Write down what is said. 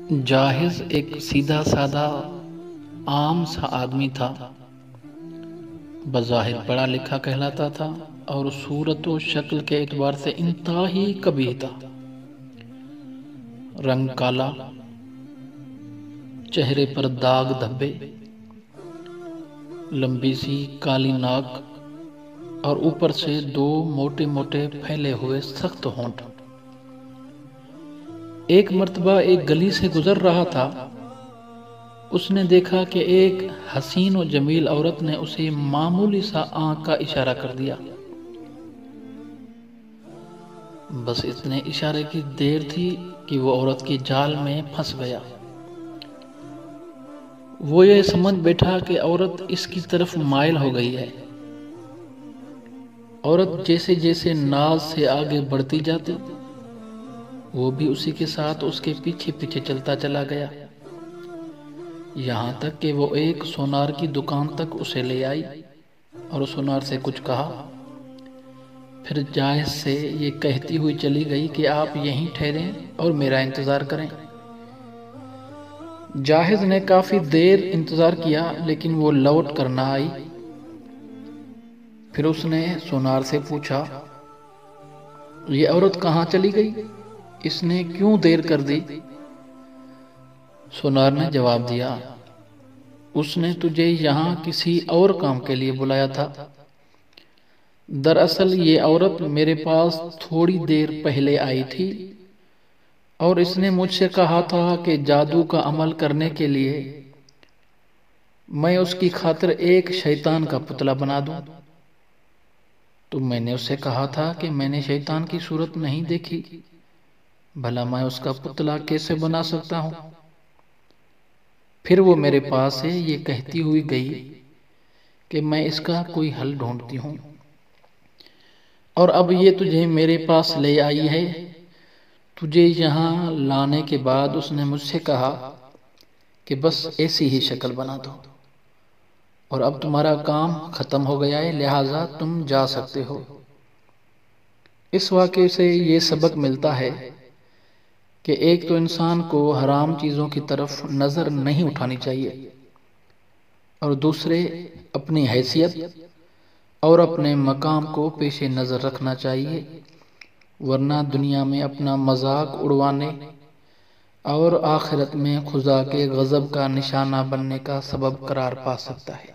جاہز ایک سیدھا سادہ عام سا آدمی تھا۔ بظاہر پڑھا لکھا کہلاتا تھا اور صورت و شکل کے اعتبار سے انتہائی قبیح تھا۔ رنگ کالا، چہرے پر داغ دھبے، لمبی سی کالی ناک اور اوپر سے دو موٹے موٹے پھیلے ہوئے سخت ہونٹ۔ ایک مرتبہ ایک گلی سے گزر رہا تھا۔ اس نے دیکھا کہ ایک حسین و جمیل عورت نے اسے معمولی سا آنکھ کا اشارہ کر دیا۔ بس اتنے اشارے کی دیر تھی کہ وہ عورت کی جال میں پھنس گیا۔ وہ یہ سمجھ بیٹھا کہ عورت اس کی طرف مائل ہو گئی ہے۔ عورت جیسے جیسے ناز سے آگے بڑھتی جاتی، وہ بھی اسی کے ساتھ اس کے پیچھے پیچھے چلتا چلا گیا، یہاں تک کہ وہ ایک سونار کی دکان تک اسے لے آئی اور سونار سے کچھ کہا۔ پھر جاہز سے یہ کہتی ہوئی چلی گئی کہ آپ یہیں ٹھہریں اور میرا انتظار کریں۔ جاہز نے کافی دیر انتظار کیا لیکن وہ لوٹ کر نہ آئی۔ پھر اس نے سونار سے پوچھا، یہ عورت کہاں چلی گئی؟ اس نے کیوں دیر کر دی؟ سونار نے جواب دیا، اس نے تجھے یہاں کسی اور کام کے لیے بلایا تھا۔ دراصل یہ عورت میرے پاس تھوڑی دیر پہلے آئی تھی اور اس نے مجھ سے کہا تھا کہ جادو کا عمل کرنے کے لیے میں اس کی خاطر ایک شیطان کا پتلا بنا دوں۔ تو میں نے اسے کہا تھا کہ میں نے شیطان کی صورت نہیں دیکھی، بھلا میں اس کا پتلا کیسے بنا سکتا ہوں؟ پھر وہ میرے پاس سے یہ کہتی ہوئی گئی کہ میں اس کا کوئی حل ڈھونڈتی ہوں، اور اب یہ تجھے میرے پاس لے آئی ہے۔ تجھے یہاں لانے کے بعد اس نے مجھ سے کہا کہ بس ایسی ہی شکل بنا دو، اور اب تمہارا کام ختم ہو گیا ہے، لہٰذا تم جا سکتے ہو۔ اس واقعے سے یہ سبق ملتا ہے کہ ایک تو انسان کو حرام چیزوں کی طرف نظر نہیں اٹھانی چاہیے، اور دوسرے اپنی حیثیت اور اپنے مقام کو پیش نظر رکھنا چاہیے، ورنہ دنیا میں اپنا مذاق اڑوانے اور آخرت میں خدا کے غضب کا نشانہ بننے کا سبب قرار پا سکتا ہے۔